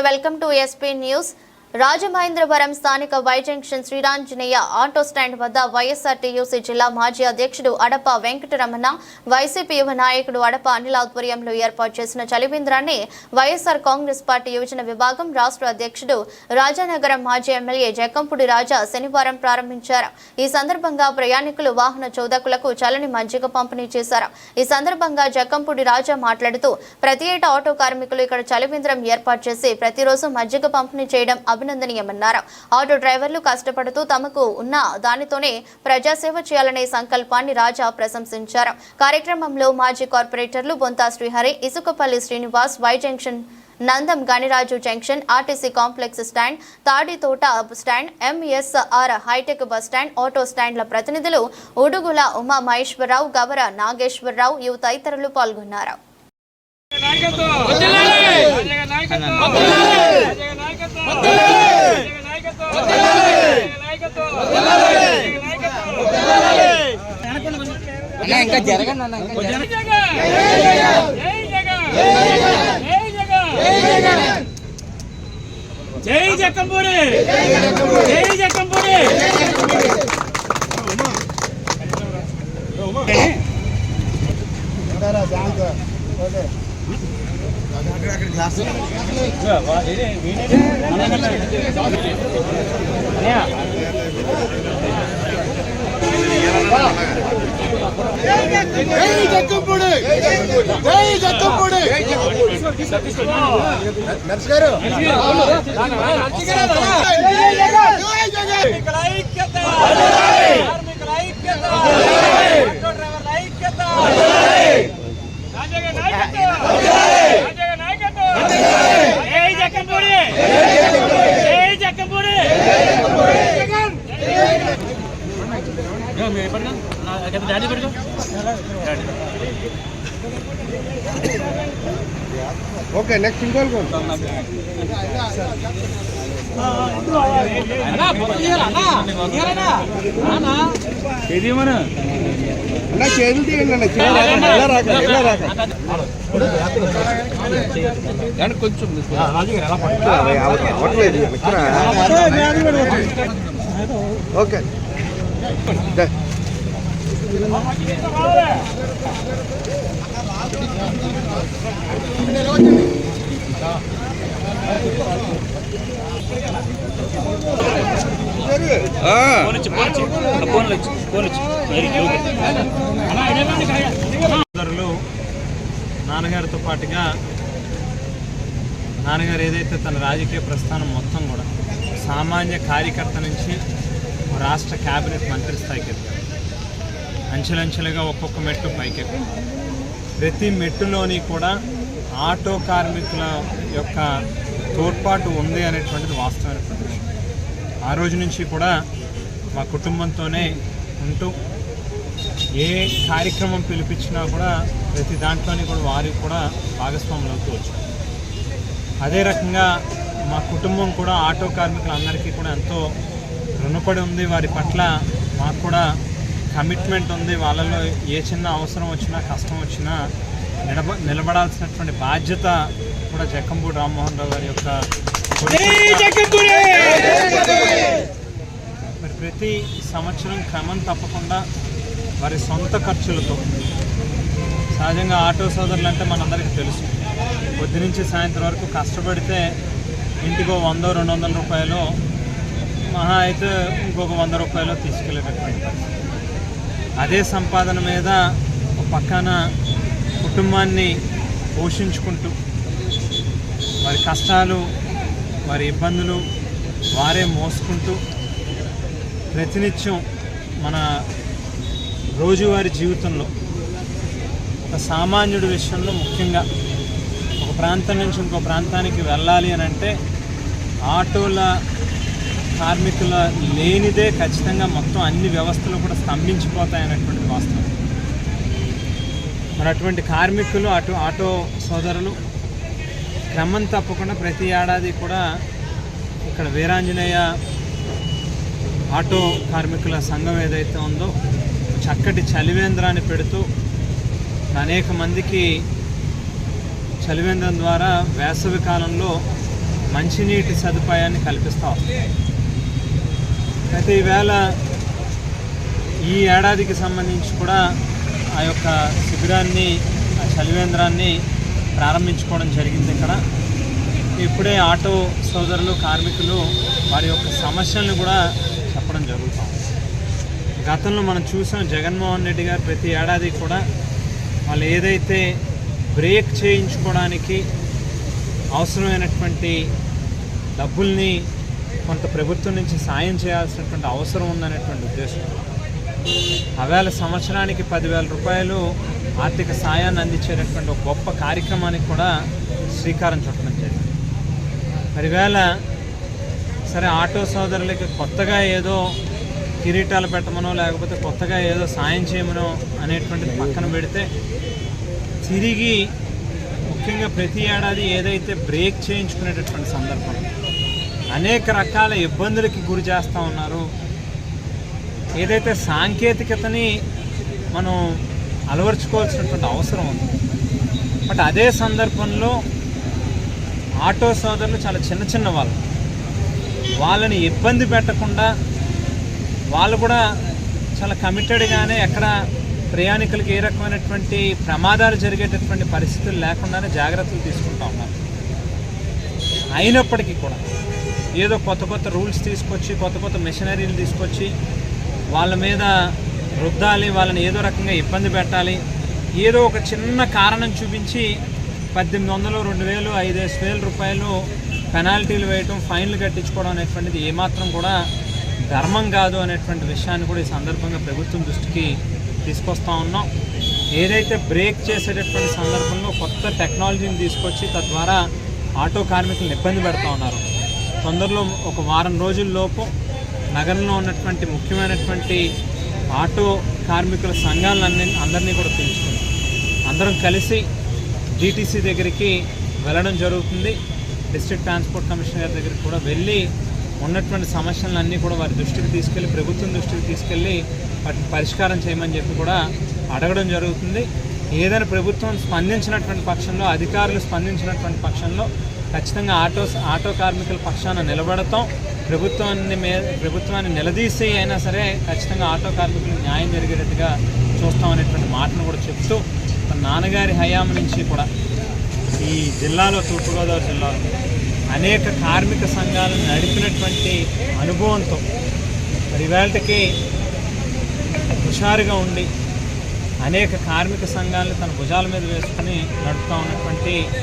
Welcome to SP news. Rajamahendravaram స్థానిక Y junction Sriramanjaneya auto stand వద్ద YSRTUC జిల్లా మాజీ అధ్యక్షుడు అడప వెంకటరమణ, వైసీపీ యువ నాయకుడు అడప అనిల్ ఆధ్వర్యంలో ఏర్పాటు చేసిన చలివేంద్రాన్ని వైఎస్ఆర్ కాంగ్రెస్ పార్టీ యువజన విభాగం రాష్ట్ర అధ్యక్షుడు రాజానగరం మాజీ ఎమ్మెల్యే జక్కంపూడి రాజా శనివారం ప్రారంభించారు. ఈ సందర్భంగా ప్రయాణికులు, వాహన చోదకులకు చల్లని మజ్జిగ పంపిణీ చేశారు. ఈ సందర్భంగా జక్కంపూడి రాజా మాట్లాడుతూ, ప్రతి ఏటా ఆటో కార్మికులు ఇక్కడ చలివేంద్రం ఏర్పాటు చేసి ప్రతిరోజు మజ్జిగ పంపిణీ చేయడం అభినందనీయమన్నారు. ఆటో డ్రైవర్లు కష్టపడుతూ తమకు ఉన్న దానితోనే ప్రజాసేవ చేయాలనే సంకల్పాన్ని రాజా ప్రశంసించారు. కార్యక్రమంలో మాజీ కార్పొరేటర్లు Bonta Srihari, Isukapalli Srinivas, Y junction Nandam Ganiraju junction, RTC complex stand, Taditota stand, MSR hitech bus stand, auto స్టాండ్ల ప్రతినిధులు ఉడుగుల ఉమా మహేశ్వరరావు, గవర నాగేశ్వరరావు, యువ తదితరులు పాల్గొన్నారు. జై జక్కంపూడి, జై జక్కంపూడి. ఓకే, నెక్స్ట్ ఇంకోల్ ఇది మన అన్న చేతులు తీయండి కొంచెం ఓకే. నాన్నగారితో పాటుగా నాన్నగారు ఏదైతే తన రాజకీయ ప్రస్థానం మొత్తం కూడా సామాన్య కార్యకర్త నుంచి రాష్ట్ర క్యాబినెట్ మంత్రి స్థాయికి ఎత్తారు. అంచెలంచెలుగా ఒక్కొక్క మెట్టు పైకెత్తారు. ప్రతి మెట్టులోని కూడా ఆటో కార్మికుల యొక్క తోడ్పాటు ఉంది అనేటువంటిది వాస్తవమైనటువంటి విషయం. ఆ రోజు నుంచి కూడా మా కుటుంబంతోనే ఉంటూ ఏ కార్యక్రమం పిలిపించినా కూడా ప్రతి దాంట్లోని కూడా వారికి కూడా భాగస్వాములు అవుతూ వచ్చారు. అదే రకంగా మా కుటుంబం కూడా ఆటో కార్మికులందరికీ కూడా ఎంతో రుణపడి ఉంది. వారి పట్ల మాకు కూడా కమిట్మెంట్ ఉంది. వాళ్ళలో ఏ చిన్న అవసరం వచ్చినా, కష్టం వచ్చినా నిలబడాల్సినటువంటి బాధ్యత కూడా జక్కంపూడి రామ్మోహన్ రావు గారి యొక్క మరి ప్రతి సంవత్సరం క్రమం తప్పకుండా వారి సొంత ఖర్చులతో, సహజంగా ఆటో సోదరులు అంటే మనందరికీ తెలుసు, పొద్దు నుంచి సాయంత్రం వరకు కష్టపడితే ఇంటికో 100-200 రూపాయలు, మహా అయితే ఇంకొక 100 రూపాయలు తీసుకెళ్ళేటటువంటి పరిస్థితి. అదే సంపాదన మీద ఒక పక్కన కుటుంబాన్ని పోషించుకుంటూ వారి కష్టాలు, వారి ఇబ్బందులు వారే మోసుకుంటూ ప్రతినిత్యం మన రోజువారీ జీవితంలో ఒక సామాన్యుడి విషయంలో ముఖ్యంగా ఒక ప్రాంతం నుంచి ఇంకో ప్రాంతానికి వెళ్ళాలి అని అంటే ఆటోల కార్మికుల లేనిదే ఖచ్చితంగా మొత్తం అన్ని వ్యవస్థలు కూడా స్తంభించిపోతాయనేటువంటి వాస్తవం. మరి అటువంటి కార్మికులు, ఆటో సోదరులు క్రమం తప్పకుండా ప్రతి ఏడాది కూడా ఇక్కడ వీరాంజనేయ ఆటో కార్మికుల సంఘం ఏదైతే ఉందో చక్కటి చలివేంద్రాన్ని పెడుతూ అనేక మందికి చలివేంద్రం ద్వారా వేసవి కాలంలో మంచినీటి సదుపాయాన్ని కల్పిస్తాం. అయితే ఈవేళ ఈ ఏడాదికి సంబంధించి కూడా ఆ యొక్క శిబిరాన్ని, ఆ చలివేంద్రాన్ని ప్రారంభించుకోవడం జరిగింది. ఇక్కడ ఇప్పుడే ఆటో సోదరులు, కార్మికులు వారి యొక్క సమస్యలను కూడా చెప్పడం జరుగుతాం. గతంలో మనం చూసాం, జగన్మోహన్ రెడ్డి గారు ప్రతి ఏడాది కూడా వాళ్ళు ఏదైతే బ్రేక్ చేయించుకోవడానికి అవసరమైనటువంటి డబ్బుల్ని కొంత ప్రభుత్వం నుంచి సాయం చేయాల్సినటువంటి అవసరం ఉందనేటువంటి ఉద్దేశం, ఆవేళ సంవత్సరానికి 10,000 రూపాయలు ఆర్థిక సాయాన్ని అందించేటటువంటి ఒక గొప్ప కార్యక్రమానికి కూడా శ్రీకారం చుట్టడం జరిగింది. మరి వేళ సరే ఆటో సోదరులకి కొత్తగా ఏదో కిరీటాలు పెట్టమనో లేకపోతే కొత్తగా ఏదో సాయం చేయమనో అనేటువంటిది పక్కన పెడితే, తిరిగి ముఖ్యంగా ప్రతి ఏడాది ఏదైతే బ్రేక్ చేయించుకునేటటువంటి సందర్భం అనేక రకాల ఇబ్బందులకి గురి చేస్తూ ఉన్నారు. ఏదైతే సాంకేతికతని మనం అలవర్చుకోవాల్సినటువంటి అవసరం ఉంది. బట్ అదే సందర్భంలో ఆటో సోదరులు చాలా చిన్న వాళ్ళు, వాళ్ళని ఇబ్బంది పెట్టకుండా వాళ్ళు కూడా చాలా కమిటెడ్గానే ఎక్కడ ప్రయాణికులకి ఏ రకమైనటువంటి ప్రమాదాలు జరిగేటటువంటి పరిస్థితులు లేకుండానే జాగ్రత్తలు తీసుకుంటూ ఉన్నారు. అయినప్పటికీ కూడా ఏదో కొత్త రూల్స్ తీసుకొచ్చి, కొత్త మెషినరీలు తీసుకొచ్చి వాళ్ళ మీద రుద్దాలి, వాళ్ళని ఏదో రకంగా ఇబ్బంది పెట్టాలి, ఏదో ఒక చిన్న కారణం చూపించి 1,800, 2,000, 5,000 రూపాయలు పెనాల్టీలు వేయటం, ఫైన్లు కట్టించుకోవడం అనేటువంటిది ఏమాత్రం కూడా ధర్మం కాదు అనేటువంటి విషయాన్ని కూడా ఈ సందర్భంగా ప్రభుత్వం దృష్టికి తీసుకొస్తూ ఉన్నాం. ఏదైతే బ్రేక్ చేసేటటువంటి సందర్భంలో కొత్త టెక్నాలజీని తీసుకొచ్చి తద్వారా ఆటో కార్మికులను ఇబ్బంది పెడతా ఉన్నారు. తొందరలో ఒక వారం రోజుల్లోపు నగరంలో ఉన్నటువంటి ముఖ్యమైనటువంటి ఆటో కార్మికుల సంఘాలన్నీ కూడా పిలుచుకుని అందరం కలిసి DTC దగ్గరికి వెళ్ళడం జరుగుతుంది. డిస్ట్రిక్ట్ ట్రాన్స్పోర్ట్ కమిషనర్ దగ్గరికి కూడా వెళ్ళి ఉన్నటువంటి సమస్యలన్నీ కూడా వారి దృష్టికి తీసుకెళ్ళి, ప్రభుత్వం దృష్టికి తీసుకెళ్ళి వాటిని పరిష్కారం చేయమని చెప్పి కూడా అడగడం జరుగుతుంది. ఏదైనా ప్రభుత్వం స్పందించినటువంటి పక్షంలో, అధికారులు స్పందించినటువంటి పక్షంలో ఖచ్చితంగా ఆటో కార్మికుల పక్షాన నిలబడతాం. ప్రభుత్వాన్ని నిలదీసి అయినా సరే ఖచ్చితంగా ఆటో కార్మికులకు న్యాయం జరిగేటట్టుగా చూస్తాం అనేటువంటి మాటను కూడా చెప్తూ, నాన్నగారి హయాం నుంచి కూడా ఈ జిల్లాలో, తూర్పుగోదావరి జిల్లాలో అనేక కార్మిక సంఘాలను నడిపినటువంటి అనుభవంతో మరి ఇవాళకి హుషారుగా ఉండి అనేక కార్మిక సంఘాలను తన భుజాల మీద వేసుకుని నడుపుతూ ఉన్నటువంటి